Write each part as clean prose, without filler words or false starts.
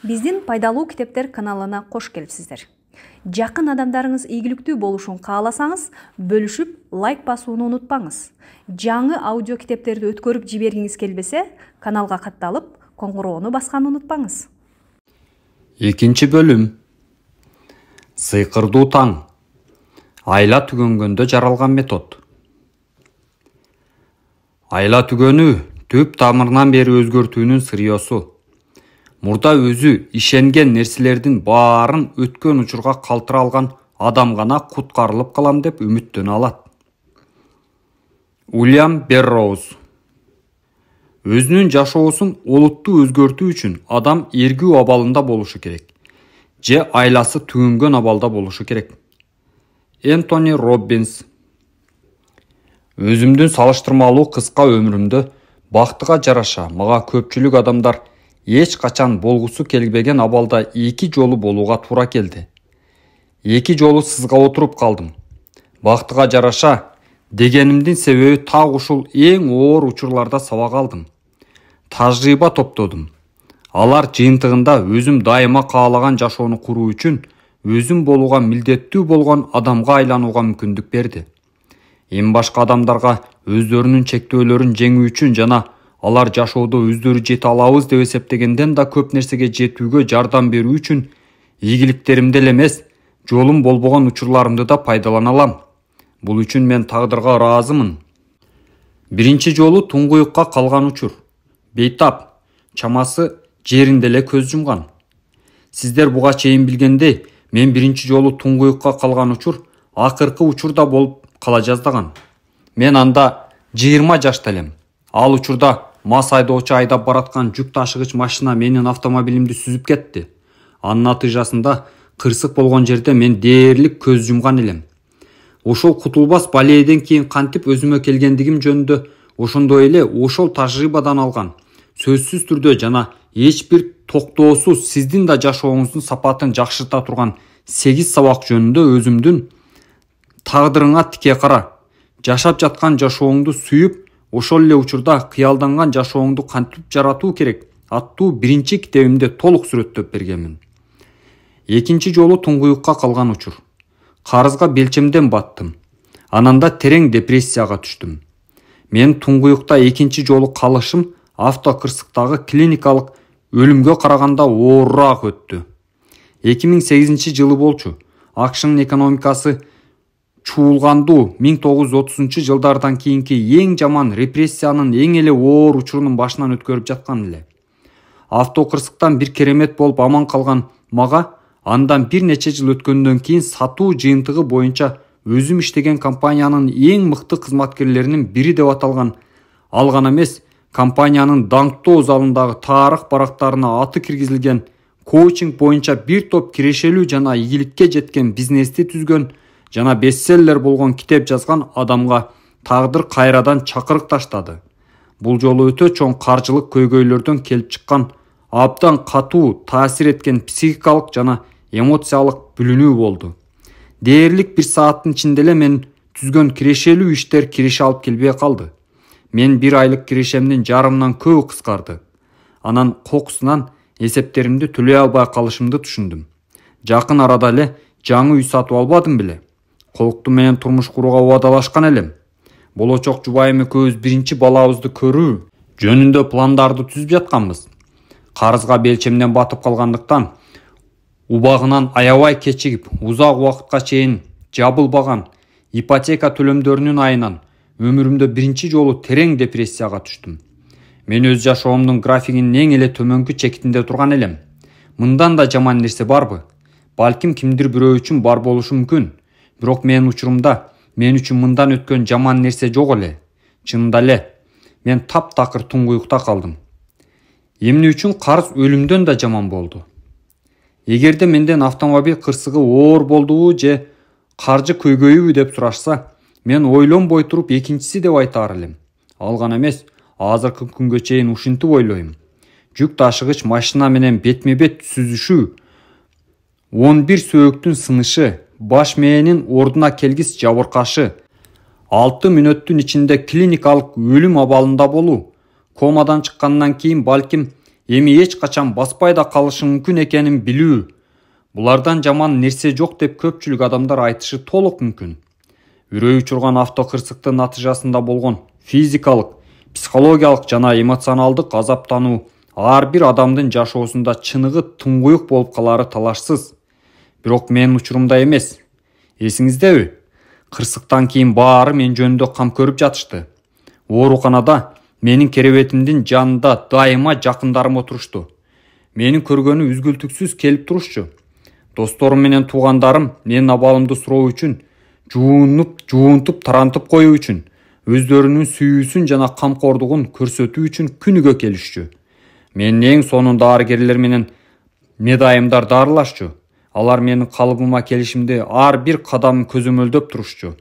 Биздин пайдалуу китептер каналына кош келипсиздер. Жакын адамдарыңыз ийгиликтүү болушун кааласаңыз, бөлүшүп, лайк басууну унутпаңыз. Жаңы аудио китептерди өткөрүп жибергиңиз келбесе, каналга катталып, коңгуроону басканды унутпаңыз. Экинчи бөлүм. Сыйкырдуу таң. Айла түгөнгөндө жаралган метод. Айла түгөнү түп тамырынан бери өзгөртүүнүн сырьёсу. Мурда өзү ишенген нерселердин баарын өткөн учурга калтыра алган адам гана куткарылып калам деп үмүттөнө алат. Уильям Берроуз. Өзүнүн жашоосун олуттуу өзгөртүү үчүн адам эргүү абалында болушу керек. Же айласы түгөнгөн абалда болушу керек. Энтони Роббинс. Өзүмдүн салыштырмалуу кыска өмүрүмдө бактыга жараша мага көпчүлүк адамдар эч качан болгусу келбеген абалда 2 жолу болууга туура келди. 2 жолу сызга отуруп калдым. Бактыга жараша дегенимдин себеби так ушул эң оор учурларда сабак алдым. Тажрыйба топтодум. Алар жыйынтыгында өзүм дайыма каалаган жашоону куруу үчүн өзүм болууга милдеттүү болгон адамга айланууга мүмкүндүк берди. Эң башка адамдарга өздөрүнүн чектөөлөрүн жеңүү үчүн жана алар жашоодо өздөрү жете алабыз деп эсептегенден да көп нерсеге жетүүгө жардам берүү үчүн ийгиликтеримди эле эмес, жолум болбогон учурларымды да пайдалана алам. Бул үчүн мен тагдырга ыраазымын. Биринчи жолу туңгуюкка калган учур. Бейтап, чамасы жеринде эле көз жумган. Сиздер буга чейин билгендей, мен биринчи жолу туңгуюкка калган учур акыркы учурда болуп кала жаздаган. Мен анда 20 жашта элем. Ал учурда мас айдоочу айдап бараткан жүк ташыгыч машина менин автомобилимди сүзүп кетти. Анын натыйжасында кырсык болгон жерде мен дээрлик көз жумган элем. Ошол кутулбас балейден кийин кантип өзүмө келгендигим жөнүндө ошондой эле ошол тажрыйбадан алган сөзсүз түрдө жана эч бир токтоосуз сиздин да жашооңуздун сапатын жакшырта турган 8 сабак жөнүндө өзүмдүн тагдырыңа тике кара, жашап жаткан жашооңду сүйүп, ошол эле учурда кыялданган жашооңду кантип жаратуу керек аттуу биринчи китебимде толук сүрөттөп бергенмин. Экинчи жолу туңгуюкка калган учур. Карызга белчемден баттым. Анан да терең депрессияга түштүм. Мен туңгуюкта экинчи жолу калышым автокырсыктагы клиникалык өлүмгө караганда оорураак өттү. 2008 жылы болчу. АКШнын экономикасы чуулгандуу 1930 жылдардан кийинки эң жаман репрессиянын эң эле оор учурунун башынан өткөрүп жаткан эле. Автокырсыктан бир керемет болуп аман калган мага андан бир нече жыл өткөндөн кийин сатуу жыйынтыгы боюнча өзүм иштеген компаниянын эң мыкты кызматкерлеринин бири деп аталган, ал гана эмес, компаниянын даңктоо залындагы тарых барактарына аты киргизилген, коучинг боюнча бир топ кирешелүү жана ийгиликке жеткен бизнести түзгөн жана бестселлер болгон китеп жазган адамга тагдыр кайрадан чакырык таштады. Бул жолу өтө чоң каржылык көйгөйлөрдөн келип чыккан, абдан катуу таасир эткен психикалык жана эмоциялык бүлүнүү болду. Дээрлик 1 сааттын ичинде эле мен түзгөн кирешелүү иштер киреше алып келбей калды. Мен 1 айлык кирешемдин жарымынан көбү кыскарды. Анан кокусунан эсептеримди төлөй албай калышымды түшүндүм. Жакын арада эле жаңы үй сатып албадым беле. Колукту менен турмуш курууга убадалашкан элем. Болочок жубайым экөөбүз биринчи балабызды көрүү жөнүндө пландарды түзүп жатканбыз. Карызга белчемден батып калгандыктан убагынан аябай кечигип, узак убакытка чейин жабылбаган ипотека төлөмдөрүнүн айынан өмүрүмдө биринчи жолу терең депрессияга түштүм. Мен өз жашоомдун графигинин эң эле төмөнкү чекитинде турган элем. Мындан да жаман нерсе барбы? Балким кимдир бирөө үчүн бар болушу мүмкүн. Бирок менин учурумда мен үчүн мындан өткөн жаман нерсе жок эле. Чынында эле, мен таптакыр туңгуюкта калдым. Эмне үчүн карыз өлүмдөн да жаман болду? Эгерде менден автомобиль кырсыгы оор болдубу же каржы көйгөйүбү деп сурашса, мен ойлонбой туруп экинчиси деп айтаар элем. Ал гана эмес, азыркы күнгө чейин ушинтип ойлойм. Жүк ташыгыч машина менен бетме-бет сүзүшүү, 11 сөөктүн сынышы, баш мээнин ордуна келгис жабыркашы, 6 мүнөттүн ичинде клиникалык өлүм абалында болуу, комадан чыккандан кийин балким эми эч качан баспай да калышы мүмкүн экенин билүү. Булардан жаман нерсе жок деп көпчүлүк адамдар айтышы толук мүмкүн. Үрөй учурган автокырсыктын натыйжасында болгон физикалык, психологиялык жана эмоционалдык азаптануу ар бир адамдын жашоосунда чыныгы туңгуюк болуп калары талашсыз. Бирок менин учурумда эмес. Эсиңиздеби? Кырсыктан кийин баары мен жөнүндө кам көрүп жатышты. Ооруканада менин керебетимдин жанында дайыма жакындарым отурушту. Менин көргөнү үзгүлтүксүз келип турушчу. Досторум менен туугандарым менин абалымды суроо үчүн, жуунтуп тарантып коюу үчүн, өздөрүнүн сүйүүсүн жана камкордугун көрсөтүү үчүн күнүгө келишчү. Менин эң сонун дарыгерлер менен медайымдар дарылашчу. Алар менин калыбыма келишимди ар бир кадам көзөмөлдөп турушчу.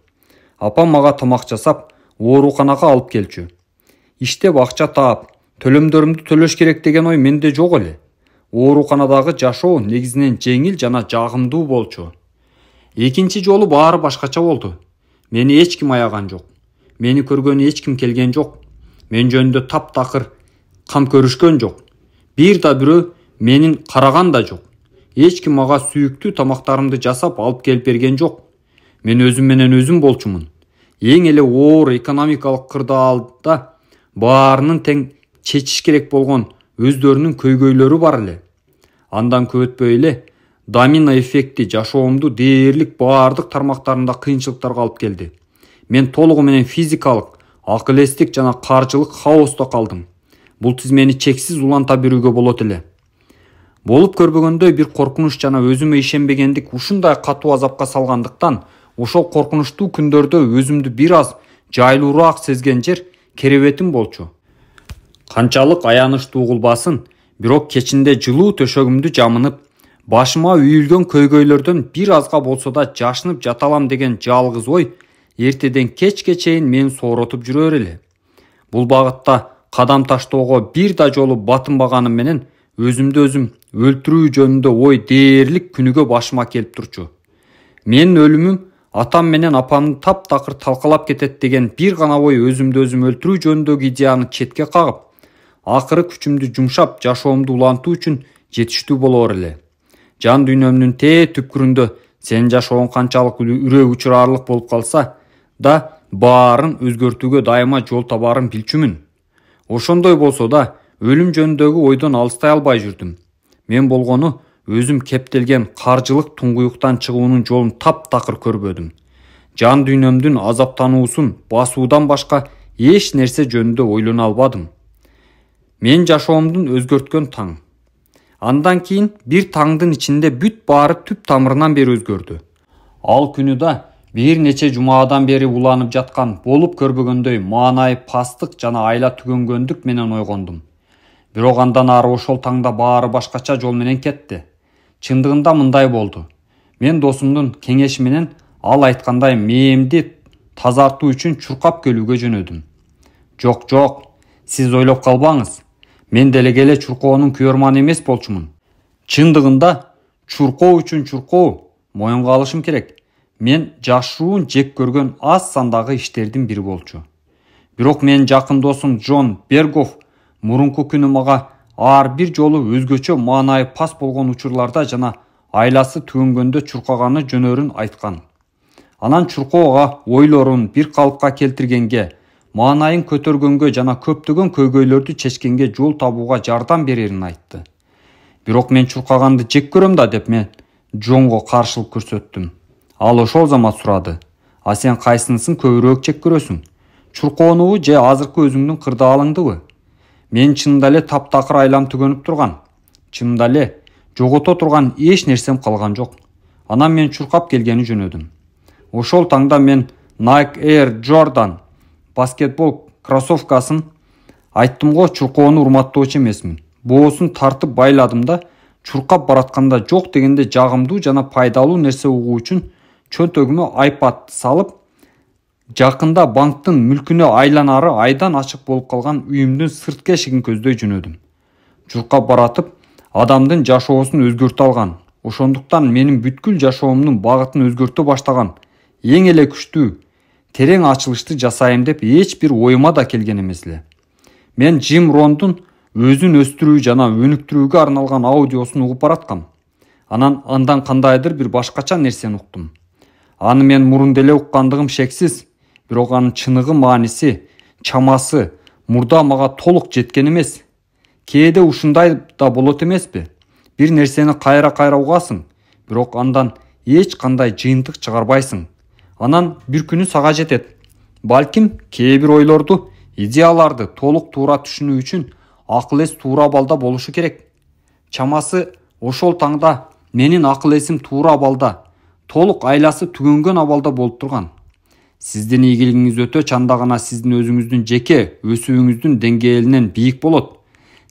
Апам мага тамак жасап, ооруканага алып келчү. Иштеп акча таап, төлөмдөрүмдү төлөш керек деген ой менде жок эле. Ооруканадагы жашоо негизинен жеңил жана жагымдуу болчу. Экинчи жолу баары башкача болду. Мени эч ким аяган жок. Мени көргөнү эч ким келген жок. Мен жөнүндө таптакыр кам көрүшкөн жок. Бир да бирөө менин караган да жок. Эч ким мага сүйүктүү тамактарымды жасап алып келип берген жок. Мен өзүм менен өзүм болчумун. Эң эле оор экономикалык кырдаалда баарынын тең чечиш керек болгон өздөрүнүн көйгөйлөрү бар эле. Андан көп өтпөй эле домино эффекти жашоомду дээрлик баардык тармактарында кыйынчылыктарга алып келди. Мен толугу менен физикалык, акыл эстик жана каржылык хаоста калдым. Бул тизмени чексиз уланта берүүгө болот эле. Болуп көрбөгөндөй бир коркунуч жана өзүмө ишенбегендик ушундай катуу азапка салгандыктан, ошол коркунучтуу күндөрдө өзүмдү бир аз жайлуураак сезген жер керебетим болчу. Канчалык аянычтуу кылбасын, бирок кечинде жылуу төшөгүмдү жамынып, башыма үйүлгөн көйгөйлөрдөн бир азга болсо да жашынып жата алам деген жалгыз ой эртеден кечке чейин мени сооротуп жүрөр эле. Бул багытта кадам таштоого бир да жолу батынбаганым менен өзүмдү өзүм өлтүрүү жөнүндө ой дээрлик күнүгө башыма келип турчу. Менин өлүмүм атам менен апамды таптакыр талкалап кетет деген бир гана ой өзүмдү өзүм өлтүрүү жөнүндөгү идеяны четке кагып, акыры күчүмдү жумшап жашоомду улантуу үчүн жетиштүү болоор эле. Жан дүйнөмдүн түпкүрүндө сенин жашооң канчалык үрөө учурарлык болуп калса да баарын өзгөртүүгө дайыма жол табарын билчүмүн. Ошондой болсо да өлүм жөнүндөгү ойдон алыстай албай жүрдүм. Мен болгону өзүм кептелген каржылык туңгуюктан чыгуунун жолун таптакыр көрбөдүм. Жан дүйнөмдүн азаптануусун басуудан башка эч нерсе жөнүндө ойлоно албадым. Мен жашоомдун өзгөрткөн таң. Андан кийин бир таңдын ичинде бүт баары түп тамырынан бери өзгөрдү. Ал күнү да бир нече жумадан бери уланып жаткан болуп көрбөгөндөй маанай пастык жана айла түгөнгөндүк менен ойгондум. Бирок андан ары ошол таңда баары башкача жол менен кетти. Чындыгында мындай болду. Мен досумдун кеңеши менен ал айткандай мээмди тазартуу үчүн чуркап келүүгө жөнөдүм. Жок, сиз ойлоп калбаңыз. Мен делегеле чуркоонун күйөрманы эмес болчумун. Чындыгында чуркоо үчүн чуркоо моюнга алышым керек. Мен жашыруун жек көргөн аз сандагы иштердин бири болчу. Бирок менин жакын досум Джон Бергов мурунку күнү мага ар бир жолу өзгөчө маанайы пас болгон учурларда жана айласы түгөнгөндө чуркаганы жөнөрүн айткан. Анан чуркоого ойлорун бир калыпка келтиргенге, маанайын көтөргөнгө жана көптөгөн көйгөйлөрдү чечкенге жол табууга жардам берерин айтты. Бирок мен чуркаганды жек көрөм да деп мен Джонго каршылык көрсөттүм. Ал ошол замат сурады. А сен кайсынысын көбүрөөк жек көрөсүң? Чуркоонубу же азыркы өзүңдүн кырдаалыңдыбы? Мен чынында эле таптакыр айлам түгөнүп турган. Чынында эле жогото турган эч нерсем калган жок. Анан мен чуркап келгени жөнөдүм. Ошол таңда мен Nike Air Jordan баскетбол кроссовкасын айттым го, чуркоону урматтоочу эмесмин. Боосун тартып байладым да, чуркап баратканда жок дегенде жагымдуу жана пайдалуу нерсе угуу үчүн чөнтөгүмө iPad салып, жакында банктын мүлкүнө айланары айдан ачык болуп калган үйүмдүн сырткы эшигин көздөй жөнөдүм. Чуркап баратып, адамдын жашоосун өзгөртө алган. Ошондуктан менин бүткүл жашоомдун багытын өзгөртө баштаган эң эле күчтүү, терең ачылышты жасайм деп эч бир оюма да келген эмес эле. Мен Джим Рондун өзүн өстүрүү жана өнүктүрүүгө арналган аудиосун угуп бараткам. Андан кандайдыр бир башкача нерсени уктум. Аны мен мурун деле уккандыгым шексиз, бирок анын чыныгы, мааниси, чамасы мурда мага толук жеткен эмес. Кээде ушундай да болот эмеспи? Бир нерсени кайра угасың, бирок андан эч кандай жыйынтык чыгарбайсың. Анан бир күнү сага жетет. Балким кээ бир ойлорду, идеяларды толук туура түшүнүү үчүн акыл эс туура абалда болушу керек. Чамасы ошол таңда менин акыл эсим туура абалда, толук айласы түгөнгөн абалда болуп турган. Сиздин ийгилигиңиз өтө чанда гана сиздин өзүңүздүн жеке өсүүңүздүн деңгээлинен бийик болот.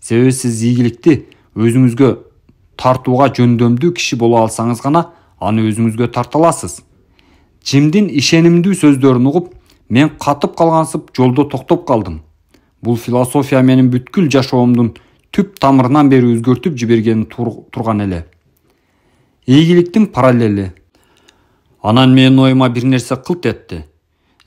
Себеби сиз ийгиликти өзүңүзгө тартууга жөндөмдүү киши боло алсаңыз гана аны өзүңүзгө тарта аласыз. Джимдин ишенимдүү сөздөрүн угуп, мен катып калгансып жолдо токтоп калдым. Бул философия менин бүткүл жашоомдун түп тамырынан бери өзгөртүп жибергени турган эле. Ийгиликтин параллели. Анан менин оюма бир нерсе кылт этти.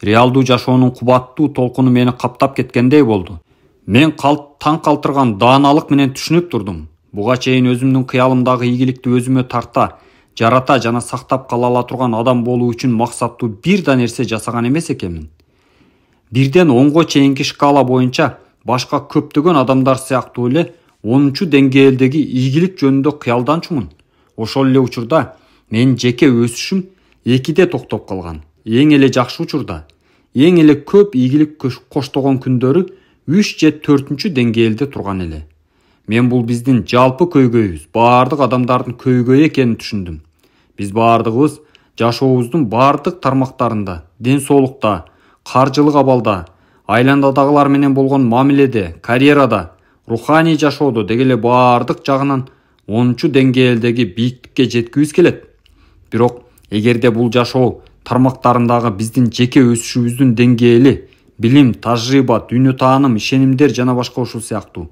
Реалдуу жашоонун кубаттуу толкуну мени каптап кеткендей болду. Мен таң калтырган дааналык менен түшүнүп турдум. Буга чейин өзүмдүн кыялымдагы ийгиликти өзүмө тарта, жарата жана сактап кала ала турган адам болуу үчүн максаттуу бир да нерсе жасаган эмес экенмин. 1ден 10го чейинки шкала боюнча башка көптөгөн адамдар сыяктуу эле 10-чу деңгээлдеги ийгилик жөнүндө кыялданчумун. Ошол эле учурда менин жеке өсүшүм 2де токтоп калган. Эң эле жакшы учурда, эң эле көп ийгилик коштогон күндөрү 3 же 4-чү деңгээлде турган эле. Мен бул биздин жалпы көйгөйүбүз, баардык адамдардын көйгөйү экенин түшүндүм. Биз баардыгыбыз жашообуздун баардык тармактарында, ден соолукта, каржылык абалда, айландадагылар менен болгон мамиледе, карьерада, руханий жашоодо дегеле баардык жагынан 10-чу деңгээлдеги бийиктикке жеткибиз келет. Бирок эгерде бул жашоо тармактарындагы биздин жеке өсүшүбүздүн деңгээли, билим, тажрыйба, дүйнө тааным, ишенимдер жана башка ушул сыяктуу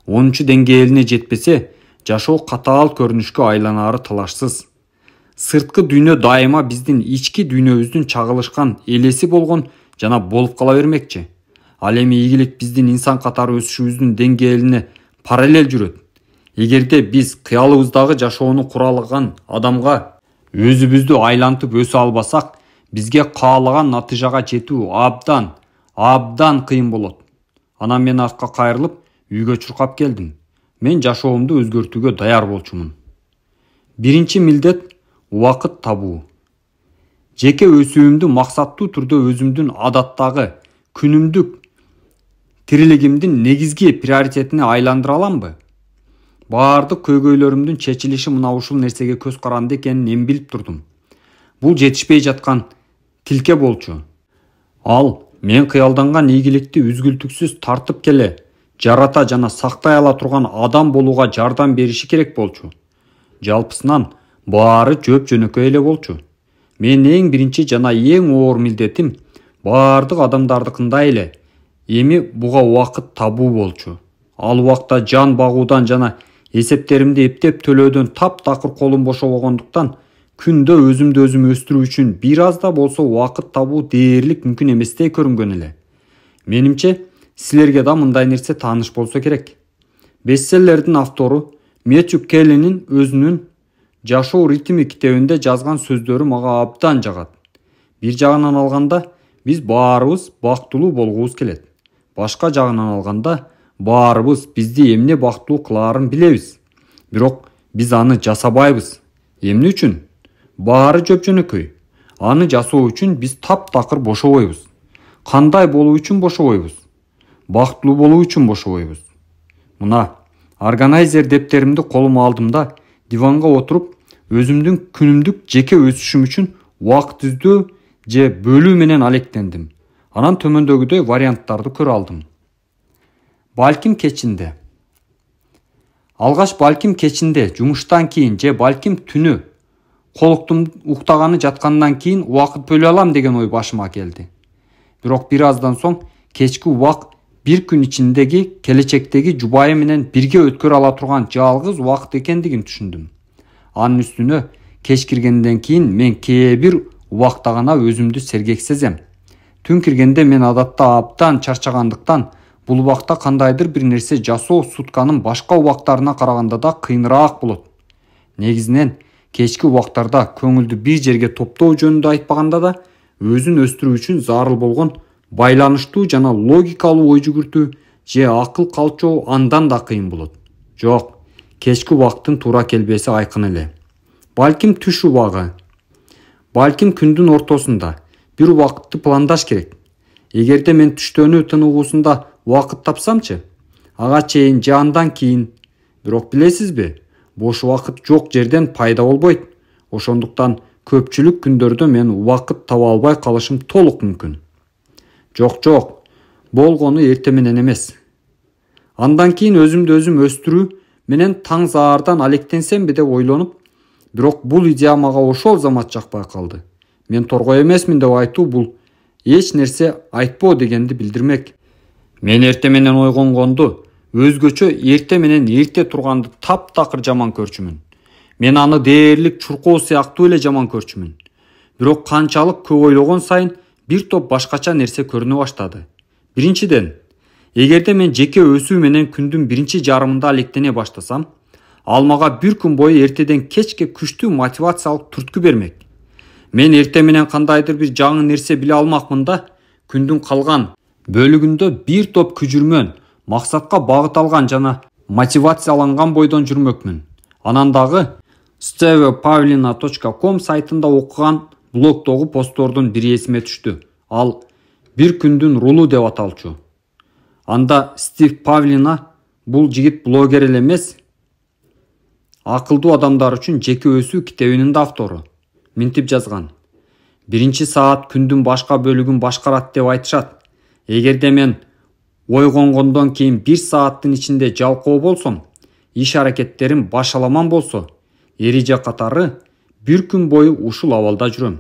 10-чу деңгээлине жетпесе, жашоо катаал көрүнүшкө айланаары талашсыз. Сырткы дүйнө дайыма биздин ички дүйнөбүздүн чагылышкан элеси болгон жана болуп кала бермекчи. Ал эми ийгилик биздин инсан катары өсүшүбүздүн деңгээлине параллель жүрөт. Эгерде биз кыялыбыздагы жашоону куралаган адамга өзүбүздү айлантып өсө албасак, бизге каалаган натыйжага жетүү абдан кыйын болот. Анан мен артка кайрылып, үйгө чуркап келдим. Мен жашоомду өзгөртүүгө даяр болчумун. Биринчи милдет убакыт табуу. Жеке өсүүмдү максаттуу түрдө өзүмдүн адаттагы, күнүмдүк тирилигимдин негизги приоритетине айландыра аламбы? Баардык көйгөйлөрүмдүн чечилиши мына ушул нерсеге көз каранды экенин эми билип турдум. Бул жетишпей жаткан тилке болчу. Ал мен кыялданган ийгиликти үзгүлтүксүз тартып келе, жарата жана сактай ала турган адам болууга жардам бериши керек болчу. Жалпысынан баары жөнөкөй эле болчу. Мен эң биринчи жана эң оор милдетим баардык адамдардыкындай эле эми буга убакыт табуу болчу. Ал убакта жан багуудан жана эсептеримди эптеп төлөөдөн таптакыр колум бошобогондуктан күндө өзүмдү өзүм өстүрүү үчүн бир аз да болсо убакыт табуу дээрлик мүмкүн эместей көрүнгөн эле. Менимче, силерге да мындай нерсе тааныш болсо керек. Бестселлердин автору Мэтью Келлинин өзүнүн Жашоо ритми китебинде жазган сөздөрү мага абдан жагат. Бир жагынан алганда, биз баарыбыз бактылуу болгубуз келет. Башка жагынан алганда, баарыбыз бизди эмне бактылуу кылаарын билебиз. Бирок биз аны жасабайбыз. Эмне үчүн? Баары жөнөкөй. Аны жасоо үчүн биз таптакыр бошобойбуз. Кандай болуу үчүн бошобойбуз? Бактылуу болуу үчүн бошобойбуз. Мына, органайзер дептеримди колума алдым да, диванга отуруп, өзүмдүн күнүмдүк жеке өсүшүм үчүн убакыт издөө же бөлүү менен алектендим. Анан төмөндөгүдөй варианттарды көрө алдым. Балким кечинде. Алгаш балким кечинде, жумуштан кийин же балким түнү колуктум уктаганы жаткандан кийин убакыт бөлө алам деген ой башыма келди. Бирок бир аздан соң кечки убак бир күн ичиндеги келечектеги жубайы менен бирге өткөрө ала турган жалгыз убакыт экендигин түшүндүм. Анын үстүнө кеч киргенден кийин мен кээ бир убакта гана өзүмдү сергек сезем. Түн киргенде мен адатта абдан чарчагандыктан Бул убакта кандайдыр бир нерсе жасоо сутканын башка убактарына караганда да кыйыныраак болот. Негизинен кечки убактарда көңүлдү бир жерге топтоо жөнүндө айтпаганда да өзүн өстүрүү үчүн зарыл болгон байланыштуу жана логикалуу ой жүгүртүү же акыл калчоо андан да кыйын болот. Жок, кечки убакыттын туура келбеси айкын эле. Балким түш убагы, балким күндүн ортосунда бир убакытты пландаш керек. Эгерде мен түштөнүү тыныгуусунда убакыт тапсамчы, ага чейин же андан кийин. Бирок билесизби, бош убакыт жок жерден пайда болбойт. Ошондуктан көпчүлүк күндөрдө мен убакыт таба албай калышым толук мүмкүн. Жок, болгону эрте менен эмес. Андан кийин өзүмдү өзүм өстүрүү менен таң заардан алектенсемби деп ойлонуп, бирок бул идея мага ошол замат жакпай калды. Мен торгой эмесмин деп айтуу бул эч нерсе айтпоо дегенди билдирмек. Мен эрте менен ойгонгонду, өзгөчө эрте менен эрте турганды таптакыр жаман көрчүмүн. Мен аны дээрлик чуркоо сыяктуу эле жаман көрчүмүн. Бирок канчалык көп ойлогон сайын бир топ башкача нерсе көрүнө баштады. Биринчиден, эгерде мен жеке өсүү менен күндүн биринчи жарымында алектене баштасам, ал мага бир күн бою эртеден кечке күчтүү мотивациялык түрткү бермек. Мен эрте менен кандайдыр бир жаңы нерсе биле алмакмын да, күндүн калган бөлүгүндө бир топ күжүрмөн, максатка багыт алган жана мотивацияланган бойдон жүрмөкмүн. Анан дагы stevepavlina.com сайтында окуган блогдогу посттордун бири эсиме түштү. Ал бир күндүн рулу деп аталчу. Анда Стив Павлина бул жигит блогер эле эмес, акылдуу адамдар үчүн жеке өсүү китебинин да автору. Минтип жазган: биринчи саат күндүн башка бөлүгүн башкарат деп айтышат. Эгерде мен ойгонгондон кийин 1 сааттын ичинде жалкоо болсом, иш аракеттерим башаламан болсо, эриже катары бир күн бою ушул абалда жүрөм.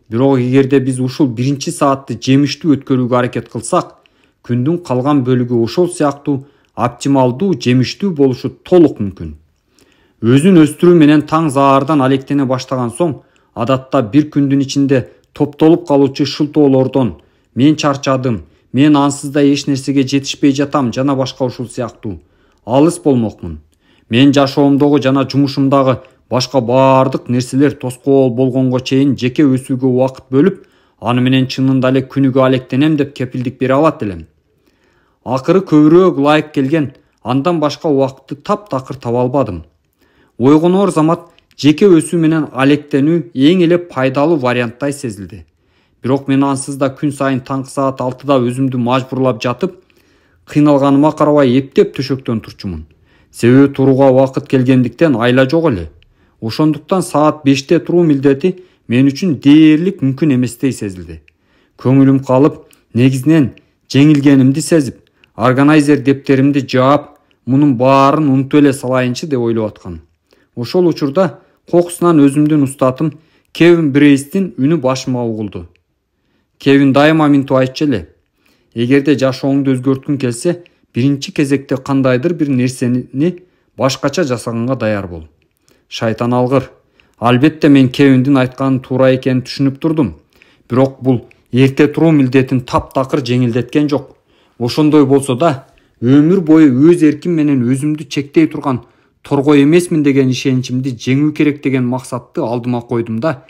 Бирок эгерде биз ушул биринчи саатты жемиштүү өткөрүүгө аракет кылсак, күндүн калган бөлүгү ошол сыяктуу оптималдуу жемиштүү болушу толук мүмкүн. Өзүн өстүрүү менен таң заардан алектене баштаган соң, адатта бир күндүн ичинде топтолуп калуучу шылтоолордон мен чарчадым, мен ансыз да эч нерсеге жетишпей жатам жана башка ушул сыяктуу алыс болмокмун. Мен жашоомдогу жана жумушумдагы башка баардык нерселер тоскоол болгонго чейин жеке өсүүгө убакыт бөлүп, аны менен чынында эле күнүгө алектенем деп кепилдик бере алат элем. Акыры көбүрөөк лайк келген, андан башка убакытты таптакыр таба албадым. Ойгоноор замат жеке өсүү менен алектенүү эң эле пайдалуу варианттай сезилди. Бирок мен ансыз да күн сайын таңкы саат 6-да өзүмдү мажбурлап жатып, кыйналганыма карабай эптеп төшөктөн турчумун. Себеби турууга убакыт келгендиктен айла жок эле. Ошондуктан саат 5-те туруу милдети мен үчүн дээрлик мүмкүн эместей сезилди. Көңүлүм калып, негизинен жеңилгенимди сезип, органайзер дептеримди жаап, мунун баарын унутуп эле салайынчы деп ойлоп аткам. Ошол учурда кокусунан өзүмдүн устатым Кевин Брейстин үнү башыма угулду. Кевин дайыма минтип айтчу эле: эгерде жашооңду өзгөрткүң келсе, биринчи кезекте кандайдыр бир нерсени башкача жасаганга даяр бол. Шайтан алгыр. Албетте мен Кевиндин айтканы туура экенин түшүнүп турдум. Бирок бул эрте туруу милдетин таптакыр жеңилдеткен жок. Ошондой болсо да, өмүр бою өз эрким менен өзүмдү чектей турган торгой эмесмин деген ишеничимди жеңүү керек деген максатты алдыма койдум да,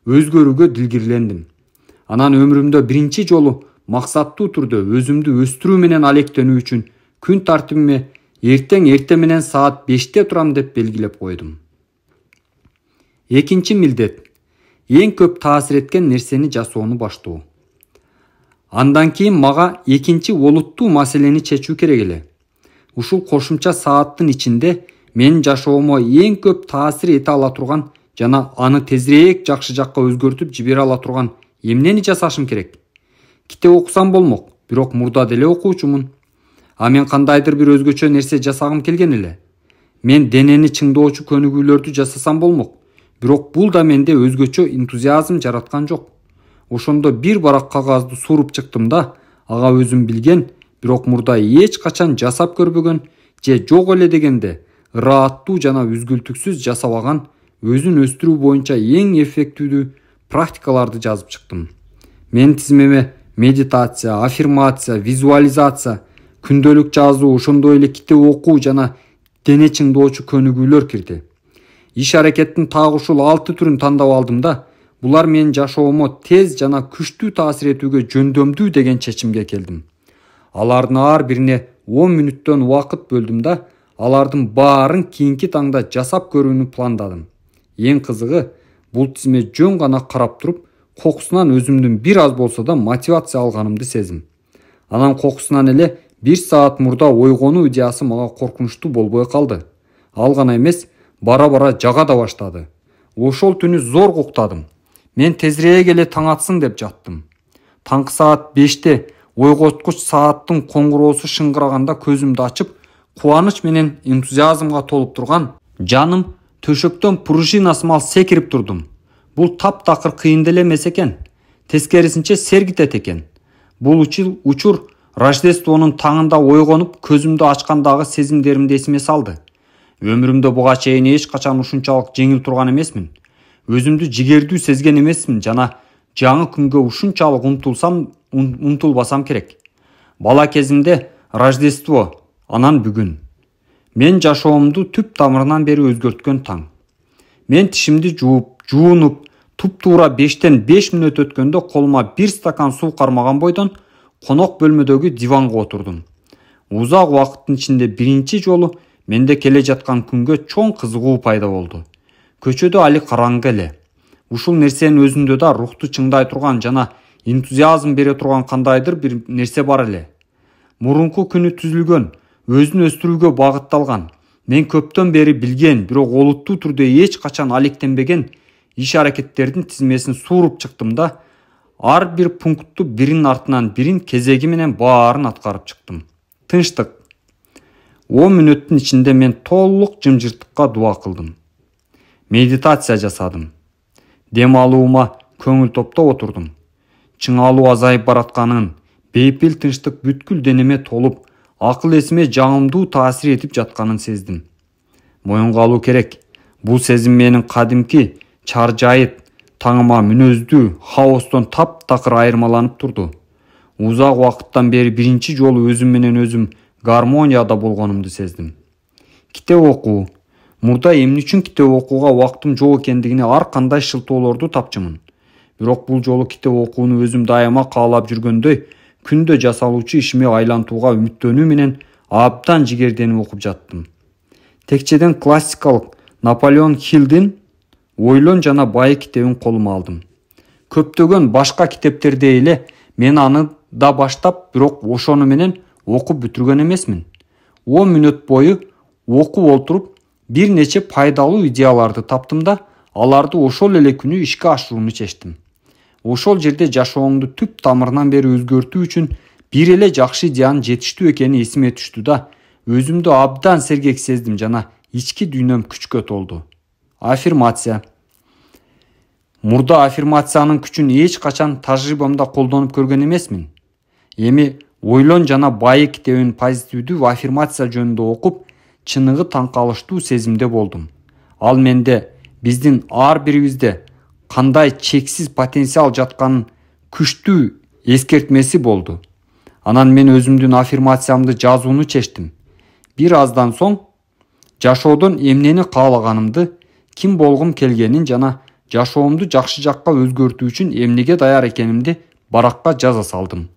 өзгөрүүгө дилгирлендим. Анан өмүрүмдө биринчи жолу максаттуу түрдө өзүмдү өстүрүү менен алектенүү үчүн күн тартибиме эрте менен саат 5-те турам деп белгилеп койдум. Экинчи милдет: эң көп таасир эткен нерсени жасоону баштоо. Андан кийин мага экинчи олуттуу маселени чечүү керек эле. Ушул кошумча сааттын ичинде менин жашоомо эң көп таасир эте ала турган жана аны тезирээк жакшы жакка өзгөртүп жибере ала турган эмнени жасашым керек? Китеп окусам болмок, бирок мурда деле окуучумун. А мен кандайдыр бир өзгөчө нерсе жасагым келген эле. Мен денени чыңдоочу көнүгүүлөрдү жасасам болмок, бирок бул да менде өзгөчө энтузиазм жараткан жок. Ошондо бир барак кагазды суруп чыктым да, ага өзүм билген, бирок мурда эч качан жасап көрбөгөн же жок эле дегенде ырааттуу жана үзгүлтүксүз жасабаган өзүн өстүрүү боюнча эң эффективдүү практикаларды жазып чыктым. Мен тизмеме медитация, аффирмация, визуализация, күндөлүк жазуу, ошондой эле китеп окуу жана дене чыңдоочу көнүгүүлөр кирди. Иш аракеттин так ушул 6 түрүн тандап алдым да, булар менин жашоомо тез жана күчтүү таасир этүүгө жөндөмдүү деген чечимге келдим. Алардын ар бирине 10 мүнөттөн убакыт бөлдүм да, алардын баарын кийинки таңда жасап көрүүнү пландадым. Эң кызыгы, бул тизме жөн гана карап туруп, кокусунан өзүмдүн бир аз болсо да мотивация алганымды сездим. Анан кокусунан эле 1 саат мурда ойгонуу идеясы мага коркунучтуу болбой калды. Ал гана эмес, бара-бара жага да баштады. Ошол түнү зор уктадым. Мен тезирээк эле таң атсын деп жаттым. Таңкы саат 5-те ойготкуч сааттын коңгуроосу шыңгыраганда көзүмдү ачып, кубаныч менен энтузиазмга толуп турган жаным төшөктөн пружина сымал секирип турдум. Бул таптакыр кыйын деле эмес экен. Тескерисинче сергитет экен. Бул учур Рождествонун таңында ойгонуп, көзүмдү ачкандагы сезимдеримди эсиме салды. Өмүрүмдө буга чейин эч качан ушунчалык жеңил турган эмесмин. Өзүмдү жигердүү сезген эмесмин жана жаңы күнгө ушунчалык умтулбасам керек. Бала кезимде Рождество, анан бүгүн. Мен жашоомду түп тамырынан бери өзгөрткөн таң. Мен тишимди жуунуп, туп-туура 5-тен 5 мүнөт өткөндө колума 1 стакан суу кармаган бойдон конок бөлмөдөгү диванга отурдум. Узак убакыттын ичинде биринчи жолу менде келе жаткан күнгө чоң кызыгуу пайда болду. Көчөдө али караңгы эле. Ушул нерсенин өзүндө да рухту чыңдай турган жана энтузиазм бере турган кандайдыр бир нерсе бар эле. Мурунку күнү түзүлгөн, өзүн өстүрүүгө багытталган, мен көптөн бери билген, бирок олуттуу түрдө эч качан алектенбеген иш аракеттердин тизмесин сууруп чыктым да, ар бир пунктту биринин артынан бирин кезеги менен баарын аткарып чыктым. Тынчтык. 10 мүнөттүн ичинде мен толук жымжырттыкка дуа кылдым. Медитация жасадым. Дем алуума көңүл топтоп отурдум. Чыңалуу азайып баратканын, бейпил тынчтык бүткүл денеме толуп, акыл эсиме жаңымдуу таасир этип жатканын сездим. Моюнга алуу керек. Бул сезим менин кадимки чаржайыт, таңыма мүнөздүү хаостон таптакыр айырмаланып турду. Узак убакыттан бери биринчи жолу өзүм менен өзүм гармонияда болгонумду сездим. Китеп окуу. Мурда эмне үчүн китеп окууга убактым жок экендигине ар кандай шылтоолорду тапчымын. Бирок бул жолу китеп окууну өзүм дайыма каалап жүргөндөй, күндө жасалуучу ишиме айлантууга үмүттөнүү менен абдан жигерденип окуп жаттым. Текчеден классикалык Наполеон Хиллдин Ойлон жана бай китебин колума алдым. Көптөгөн башка китептердей эле мен аны да баштап, бирок ошону менен окуп бүтүргөн эмесмин. 10 мүнөт бою окуп олтуруп, бир нече пайдалуу идеяларды таптым да, аларды ошол эле күнү ишке ашырууну чечтим. Ошол жерде жашооңду түп тамырынан бери өзгөртүү үчүн бир эле жакшы идеянын жетиштүү экени эсиме түштү да, өзүмдү абдан сергек сездим жана ички дүйнөм күчкө толду. Аффирмация. Мурда аффирмациянын күчүн эч качан тажрыйбамда колдонуп көргөн эмесмин. Эми Ойлон жана бай китебин позитивдүү аффирмация жөнүндө окуп, чыныгы таң калыштуу сезимде болдум. Ал менде, биздин ар бирибизде кандай чексиз потенциал жатканын күчтүү эскертмеси болду. Анан мен өзүмдүн аффирмациямды жазууну чечтим. Бир аздан соң жашоодон эмнени каалаганымды, ким болгум келгенин жана жашоомду жакшы жакка өзгөртүү үчүн эмнеге даяр экенимди баракка жаза салдым.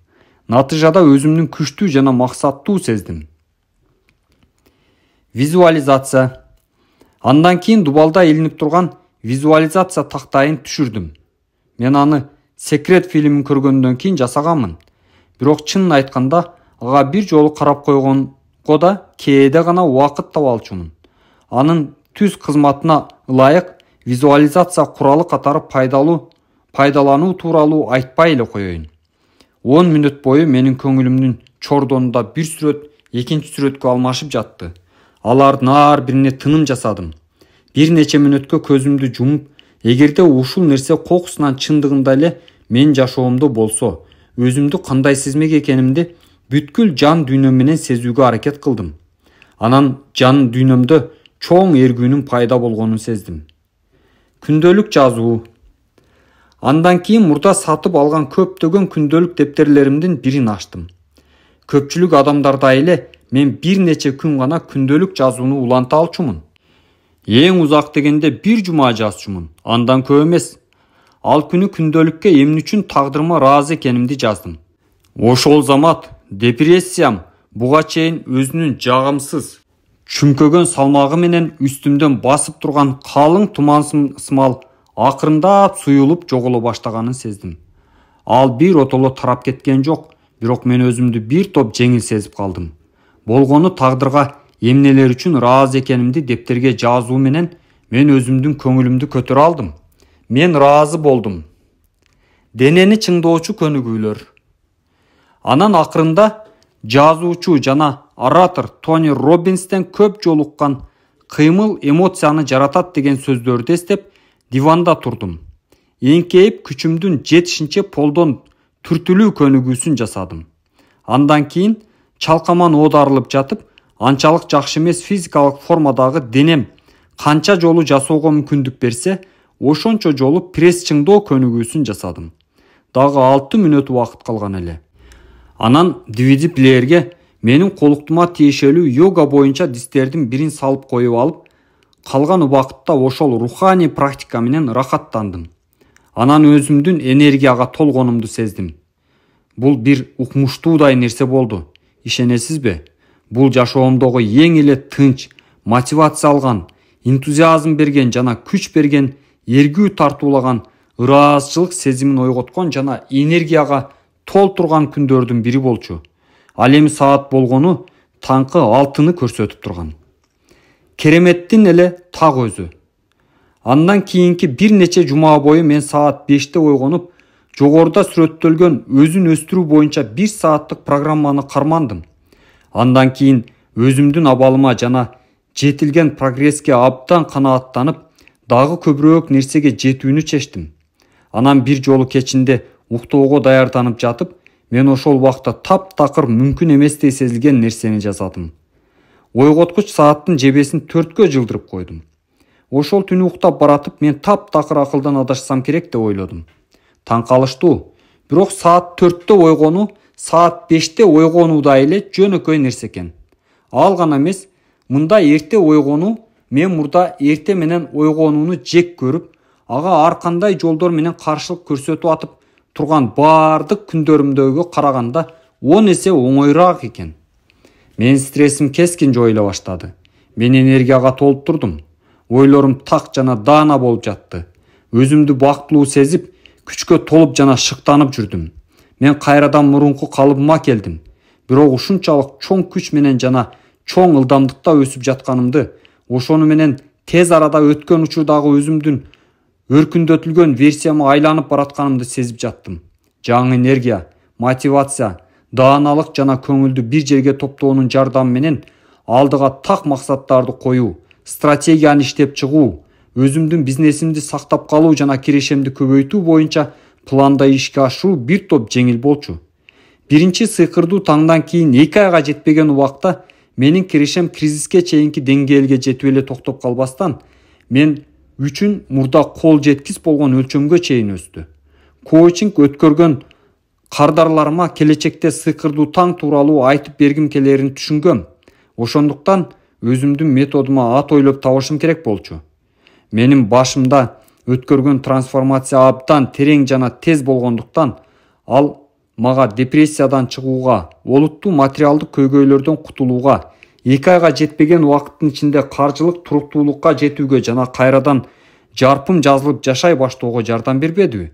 Натыйжада өзүмдүн күчтүү жана максаттуу сездим. Визуализация. Андан кийин дубалда илинип турган визуализация тактайын түшүрдүм. Мен аны Секрет фильмин көргөндөн кийин жасаганмын. Бирок чынын айтканда, ага бир жолу карап койгонго да кээде гана убакыт таба алчумун. Анын түз кызматына ылайык визуализация куралы катары пайдалануу тууралуу айтпай эле коеюн. 10 мүнөт бою менин көңүлүмдүн чордонунда бир сүрөт экинчи сүрөткө алмашып жатты. Алардын ар бирине тыным жасадым. Бир нече мүнөткө көзүмдү жумуп, эгерде ушул нерсе кокусунан чындыгында эле мен жашоомдо болсо, өзүмдү кандай сезмек экенимди бүткүл жан дүйнөм менен сезүүгө аракет кылдым. Анан жан дүйнөмдө чоң эргүүнүн пайда болгонун сездим. Күндөлүк жазуу. Андан кийин мурда сатып алган көптөгөн күндөлүк дептерлеримдин бирин ачтым. көпчүлүк адамдардай эле мен бир нече күн гана күндөлүк жазууну уланта алчумун. Эң узак дегенде 1 жума жазчумун, андан көп эмес. Ал күнү күндөлүккө эмне үчүн тагдырыма ыраазы экенимди жаздым. Ошол замат депрессиям буга чейин өзүнүн жагымсыз, чүмкөгөн салмагы менен үстүмдөн басып турган калың туман сымал акырындап суюлуп жоголо баштаганын сездим. Ал бир отоло тарап кеткен жок, бирок мен өзүмдү бир топ жеңил сезип калдым. Болгону тагдырга эмнелер үчүн ыраазы экенимди дептерге жазуу менен мен өзүмдүн көңүлүмдү көтөрө алдым. Мен ыраазы болдум. Денени чыңдоочу көнүгүүлөр. Анан акырында жазуучу жана оратор Тони Роббинстен көп жолу уккан кыймыл эмоцияны жаратат деген сөздөрдү эстеп диванда турдум. Эңкейип күчүмдүн жетишинче полдон түртүлүү көнүгүүсүн жасадым. Андан кийин чалкаман оодарылып жатып, анчалык жакшы эмес физикалык формадагы денем канча жолу жасоого мүмкүндүк берсе, ошончо жолу пресс чыңдоо көнүгүүсүн жасадым. Дагы 6 мүнөт убакыт калган эле. Анан DVD плеерге менин колуктума тиешелүү йога боюнча дистердин бирин салып коюп алып, калган убакытта ошол руханий практика менен рахаттандым. Анан өзүмдүн энергияга толгонумду сездим. Бул бир укмуштуудай нерсе болду. Ишенесизби? Бул жашоомдогу эң эле тынч, мотивация алган, энтузиазм берген жана күч берген, эргүү тартуулаган, ыраазчылык сезимин ойготкон жана энергияга толтурган күндөрдүн бири болчу. Ал эми саат болгону таңкы 6-ны көрсөтүп турган. Кереметтин эле так өзү. Андан кийинки бир нече жума бою мен саат 5-те ойгонуп, жогоруда сүрөттөлгөн өзүн өстүрүү боюнча 1 сааттык программаны кармандым. Андан кийин өзүмдүн абалыма жана жетилген прогресске абдан канааттанып, дагы көбүрөөк нерсеге жетүүнү чечтим. Анан бир жолу кечинде уктоого даярданып жатып, мен ошол убакта таптакыр мүмкүн эместей сезилген нерсени жасадым. Ойготкуч сааттын жебесин 4кө жылдырып койдум. Ошол түнү уктап баратып, мен таптакыр акылдан адашсам керек деп ойлодум. Таң калыштуу. Бирок саат 4-тө ойгонуу, саат 5-те ойгонуудай эле жөнөкөй нерсе экен. Ал гана эмес, мындай эрте ойгонуу мен мурда эрте менен ойгонууну жек көрүп, ага ар кандай жолдор менен каршылык көрсөтүп атып турган баардык күндөрүмдөгүгө караганда 10 эсе оңоюраак экен. Мен стрессим кескин жоюла баштады. Мен энергияга толуп турдум. Ойлорум так жана даана болуп жатты. Өзүмдү бактылуу сезип, күчкө толуп жана шыктанып жүрдүм. Мен кайрадан мурунку калыбыма келдим. Бирок ушунчалык чоң күч менен жана чоң ылдамдыкта өсүп жатканымды, ошону менен тез арада өткөн учурдагы өзүмдүн өркүндөтүлгөн версияма айланып баратканымды сезип жаттым. Жаңы энергия, мотивация, дааналык жана көңүлдү бир жерге топтоонун жардамы менен алдыга так максаттарды коюу, стратегияны иштеп чыгуу, өзүмдүн бизнесимди сактап калуу жана кирешемди көбөйтүү боюнча планда ишке ашыруу бир топ жеңил болчу. Биринчи сыйкырдуу таңдан кийин 2 айга жетпеген убакта менин кирешем кризиске чейинки деңгээлге жетип эле токтоп калбастан, мен үчүн мурда кол жеткис болгон өлчөмгө чейин өстү. Коучинг өткөргөн кардарларыма келечекте сыйкырдуу таң тууралуу айтып бергим келерин түшүнгөм. Ошондуктан өзүмдүн методума ат ойлоп табышым керек болчу. Менин башымда өткөргөн трансформация абдан терең жана тез болгондуктан, ал мага депрессиядан чыгууга, олуттуу материалдык көйгөйлөрдөн кутулууга, 2 айга жетпеген убакыттын ичинде каржылык туруктуулукка жетүүгө жана кайрадан жарпым жазылып жашай баштоого жардам бербедиби?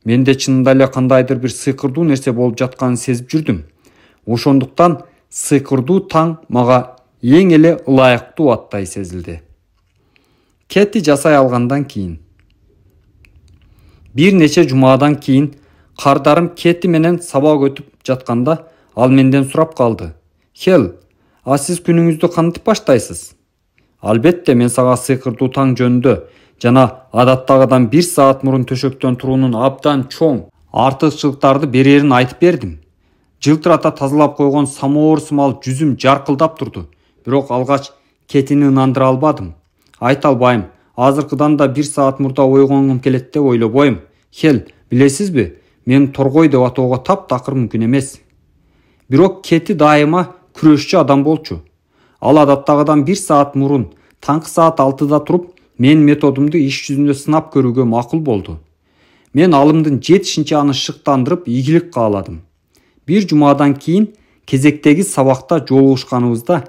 Менде чынында эле кандайдыр бир сыйкырдуу нерсе болуп жатканын сезип жүрдүм. Ошондуктан сыйкырдуу таң мага эң эле ылайыктуу аттай сезилди. Кетти жасай алгандан кийин. Бир нече жумадан кийин кардарым Кетти менен сабак өтүп жатканда, ал менден сурап калды. Хел, а сиз күнүңүздү кантип баштайсыз? Албетте, мен сага сыйкырдуу таң жөнүндө жана адаттагыдан 1 саат мурун төшөктөн туруунун абдан чоң артыкчылыктарды берерин айтып бердим. Жылтырата тазалап койгон самоор сымал жүзүм жаркылдап турду. Бирок алгач Кеттини ынандыра албадым. Айта албайм, азыркыдан да 1 саат мурда ойгонгум келет деп ойлобойм. Хел, билесизби, мен торгой деп атоого таптакыр мүмкүн эмес. Бирок Кети дайыма күрөшчү адам болчу. Ал адаттагыдан 1 саат мурун таңкы саат 6-да туруп, мен методумду иш жүзүндө сынап көрүүгө макул болду. Мен алымдын жетишинчи аны шыктандырып ийгилик кааладым. Bir жумадан кийин кезектеги сабакта жолугушканыбызда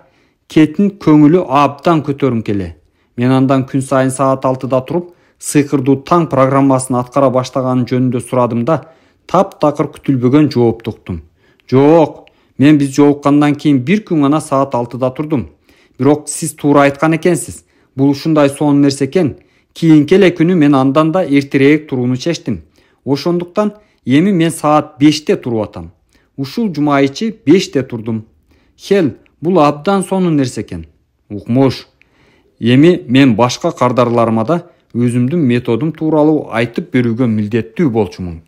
Кеттин көңүлү абдан көтөрүмкеле. Мен андан күн сайын саат 6-да туруп, сыйкырдуу таң программасын аткара баштаганын жөнүндө сурадым да, таптакыр күтүлбөгөн жоопту уктум. Жок, мен биз жолуккандан кийин bir күн гана саат 6-да турдум. Бирок сиз туура айткан экенсиз. Бул ушундай сонун нерсе экен. Кийинки эле күнү мен андан да эртерээк турууну чечтим. Ошондуктан эми мен саат 5-те туруп атам. Ушул жума ичи 5-те турдум. Хел, бул абдан сонун нерсе экен. Укмуш. Эми мен башка кардарларыма да өзүмдүн методум тууралуу айтып берүүгө милдеттүү болчумун.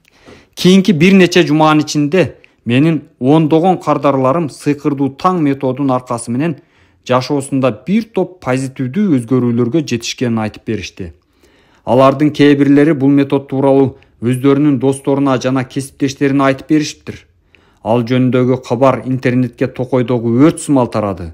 Кийинки бир нече жуманын ичинде менин ондогон кардарларым сыйкырдуу таң методунун аркасы менен жашоосунда bir топ позитивдүү өзгөрүүлөргө жетишкенин айтып беришти. Алардын кээ бирлери бул метод тууралуу өздөрүнүн досторуна жана кесиптештерине айтып беришиптир. Ал жөнүндөгү кабар интернетке токойдогу өрт сымал тарады.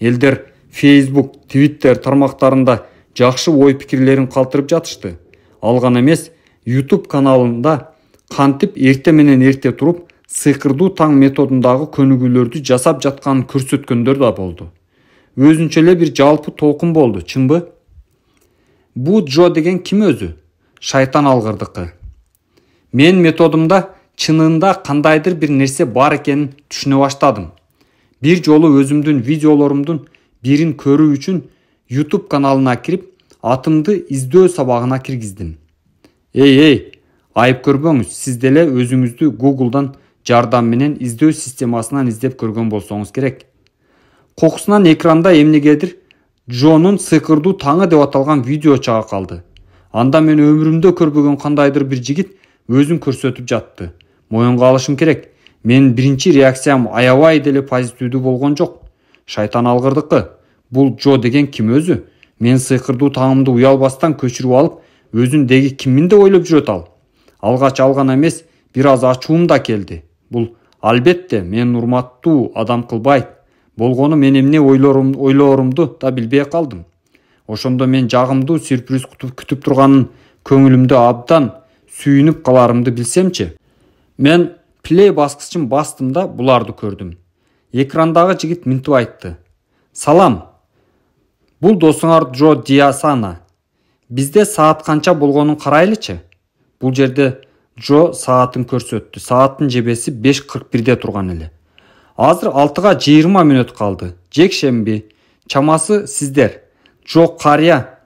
Элдер Facebook, Twitter тармактарында жакшы ой пикирлерин калтырып жатышты. Ал гана эмес, YouTube каналында кантип эрте менен эрте туруп, сыйкырдуу таң методундагы көнүгүүлөрдү жасап жатканын көрсөткөндөр да болду. Өзүнчө эле бир жалпы толкун болду, чынбы? Бу Джо деген ким өзү? Шайтан алгырдыкы. Мен методумда чынында кандайдыр бир нерсе бар экенин түшүнө баштадым. Bir жолу өзүмдүн видеолорумдун бирин көрүү үчүн YouTube каналына кирип, атымды издөө сабагына киргиздим. Эй, айып көрбөңүз, сиз деле өзүңүздү Google'дан жардам менен издөө системасынан издеп көргөн болсоңуз керек. Кокусунан экранда эмнегедир Джонун сыйкырдуу таңы деп аталган видео чыга калды. Анда мен өмүрүмдө көрбөгөн кандайдыр бир жигит өзүн көрсөтүп жатты. Моюнга алышым керек. Мен биринчи реакциям аябай деле позитивдүү болгон жок. Шайтан алгырдыкы. Бул Джо деген ким өзү? Мен сыйкырдуу таңымды уялбастан көчүрүп алып, өзүн деги киммин деп ойлоп жүрөт ал. Алгач алган эмес, бир аз ачуум да келди. Бул албетте мен урматтуу адам кылбайт. Болгону мен эмне ойлоорумду да билбей калдым. Ошондо мен жагымдуу сюрприз күтүп турганын көңүлүмдө абдан сүйүнүп каларымды билсемчи. Мен плей баскычын бастым да буларды көрдүм. Экрандагы жигит мынтип айтты. Салам. Бул досуңар Джо Диасана. Бизде саат канча болгонун карайлычы? Бул жерде Джо саатын көрсөттү. Сааттын жебеси 5:41-де турган эле. Азыр 6-га 20 мүнөт калды. Жекшемби. Чамасы сиздер. Жок карыя.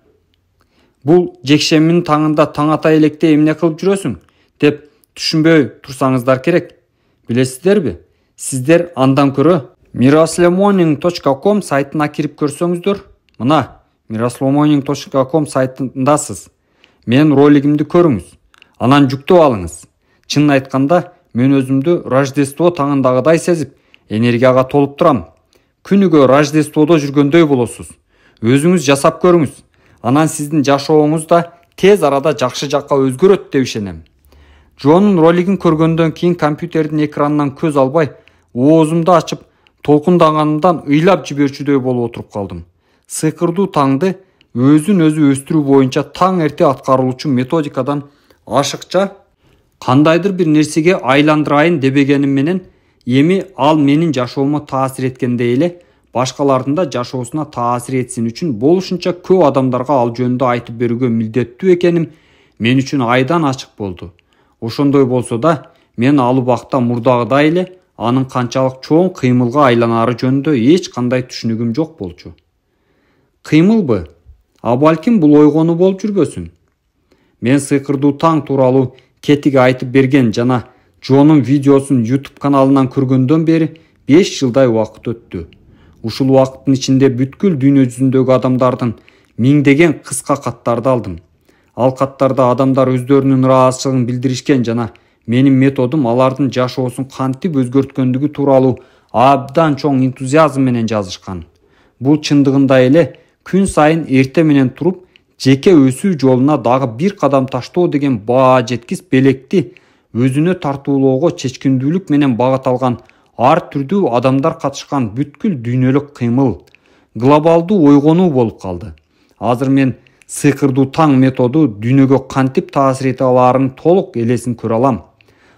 Бул жекшембинин таңында таң ата электе эмне кылып жүрөсүң деп түшүнбөй турсаңыздар керек. Билесиздерби? Сиздер андан көрө miraslemoning.com сайтына кирип көрсөңүздөр. Мына, miraslemoning.com сайтындасыз. Мен ролигимди көрүңүз. Анан жүктөп алыңыз. Чынын айтканда, мен өзүмдү Рождество таңындагыдай сезип, энергияга толуп турам. Күнүгө Рождестводо жүргөндөй болосуз. Өзүңүз жасап көрүңүз. Анан сиздин жашооңуз да тез арада жакшы жакка өзгөрөт деп ишенем. Джонун ролигин көргөндөн кийин компьютердин экранынан көз албай, оозумду ачып, толкундаганымдан ыйлап жиберчүдөй болуп отуруп калдым. Сыйкырдуу таңды өзүн өзү өстүрүү боюнча таң эрте аткарылуучу методикадан ашыкча кандайдыр бир нерсеге айландырайын дебегеним менен эми ал менин жашоомо таасир эткендей эле башкалардын да жашоосуна таасир этсин үчүн болушунча көп адамдарга ал жөнүндө айтып берүүгө милдеттүү экеним мен үчүн айдан ачык болду. Ошондой болсо да мен ал убакта мурдагыдай эле анын канчалык чоң кыймылга айланары жөнүндө эч кандай түшүнүгүм жок болчу. Кыймылбы? А балким бул ойгону болуп жүрбөсүн. Мен сыйкырдуу таң тууралуу Кетиге айтып берген жана Джонун видеосун YouTube каналынан көргөндөн бери 5 жылдай убакыт өттү. Ушул убакыттын ичинде бүткүл дүйнө жүзүндөгү адамдардын миңдеген кыска каттарды алдым. Ал каттарда адамдар өздөрүнүн ыраазычылыгын билдиришкен жана менин методум алардын жашоосун кантип өзгөрткөндүгү тууралуу абдан чоң энтузиазм менен жазышкан. Бул чындыгында эле күн сайын эрте менен туруп, жеке өсүү жолуна дагы бир кадам таштоо деген баа жеткис белекти өзүнө тартуулоого чечкиндүүлүк менен багыт алган ар түрдүү адамдар катышкан бүткүл дүйнөлүк кыймыл, глобалдуу ойгонуу болуп калды. Азыр мен сыйкырдуу таң методу дүйнөгө кантип таасир эте алаарын толук элесин көрө алам.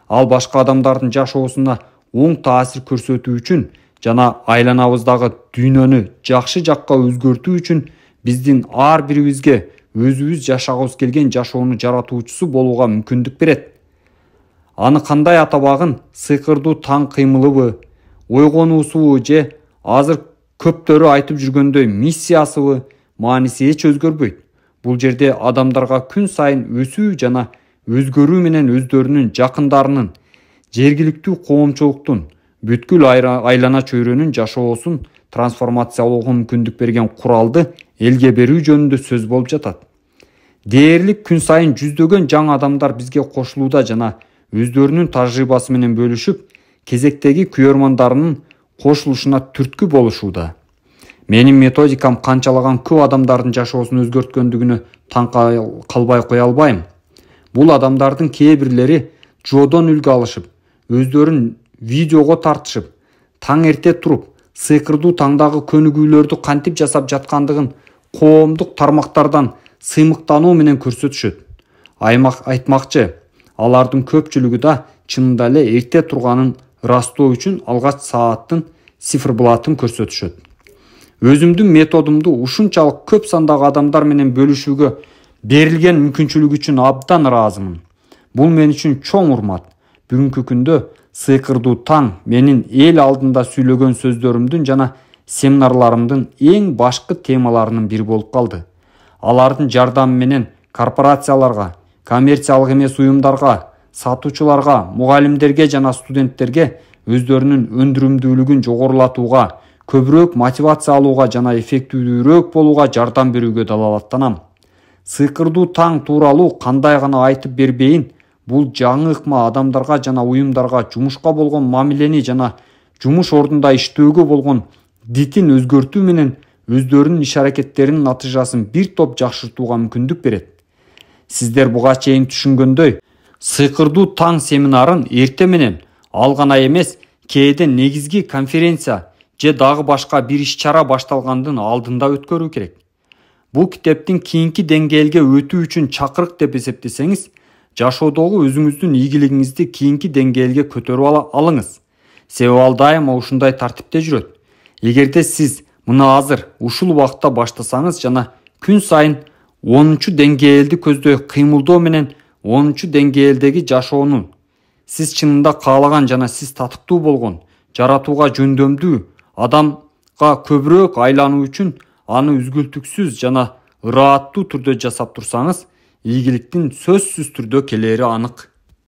Ал башка адамдардын жашоосуна оң таасир көрсөтүү үчүн жана айланабыздагы дүйнөнү жакшы жакка өзгөртүү үчүн биздин ар бирибизге өзүбүз жашагыбыз келген жашоону жаратуучусу болууга мүмкүндүк берет. Аны кандай атабагын сыйкырдуу таң кыймылыбы, ойгонуусубу же азыр көптөрү айтып жүргөндөй миссиясыбы мааниси эч өзгөрбөйт. Бул жерде адамдарга күн сайын өсүү жана өзгөрүү менен өздөрүнүн жакындарынын, жергиликтүү коомчулуктун, бүткүл айлана чөйрөнүн жашоосун трансформациялоого мүмкүндүк берген куралды элге берүү жөнүндө сөз болуп жатат. Дээрлик күн сайын жүздөгөн жаңы адамдар бизге кошулууда жана өздөрүнүн тажрыйбасы менен бөлүшүп, кезектеги күйөрмандарынын кошулушуна түрткү болушууда. Менин методикам канчалаган көп адамдардын жашоосун өзгөрткөндүгүнө таң калбай кое албайм. Бул адамдардын кээ бирлери жодон үлгү алышып, өздөрүн видеого тартышып, таң эрте туруп, сыйкырдуу таңдагы көнүгүүлөрдү кантип жасап жаткандыгын коомдук тармактардан сыймыктануу менен көрсөтүшөт. Айтмакчы, алардын көпчүлүгү да чынында эле эрте турганын ырастоо үчүн алгач сааттын циферблатын көрсөтүшөт. Өзүмдүн методумду ушунчалык көп сандагы адамдар менен бөлүшүүгө берилген мүмкүнчүлүк үчүн абдан ыраазымын. Бул мен үчүн чоң урмат. Бүгүнкү күндө сыйкырдуу таң менин эл алдында сүйлөгөн сөздөрүмдүн жана семинарларымдын эң башкы темаларынын бири болуп калды. Алардын жардамы менен корпорацияларга, коммерциялык эмес уюмдарга, сатуучуларга, мугалимдерге жана студенттерге өздөрүнүн өндүрүмдүүлүгүн жогорулатууга, көбүрөөк мотивация алууга жана эффективдүүрөөк болууга жардам берүүгө далалаттанам. Сыйкырдуу таң тууралуу кандай гана айтып бербейин, бул жаңы ыкма адамдарга жана уюмдарга жумушка болгон мамилени жана жумуш ордунда иштөөгө болгон дитин өзгөртүү менен өздөрүнүн иш-аракеттеринин натыйжасын бир топ жакшыртууга мүмкүндүк берет. Сиздер буга чейин түшүнгөндөй, сыйкырдуу таң семинарын эрте менен ал гана эмес, кээде негизги конференция же дагы башка бир иш-чара башталгандын алдында өткөрүү керек. Бул китептин кийинки деңгээлге өтүү үчүн чакырык деп эсептесеңиз, жашоодогу өзүңүздүн ийгилигиңизди кийинки деңгээлге көтөрүп алыңыз. Себеби ал дайыма ушундай тартипте жүрөт. Эгерде сиз мына азыр ушул убакта баштасаңыз жана күн сайын 10-чу деңгээлди көздөй кыймылдоо менен 10-чу деңгээлдеги жашоону сиз чынында каалаган жана сиз татыктуу болгон, жаратууга жөндөмдүү адамга көбүрөөк айлануу үчүн аны үзгүлтүксүз жана ырааттуу түрдө жасап турсаңыз, ийгиликтин сөзсүз түрдө келери анык.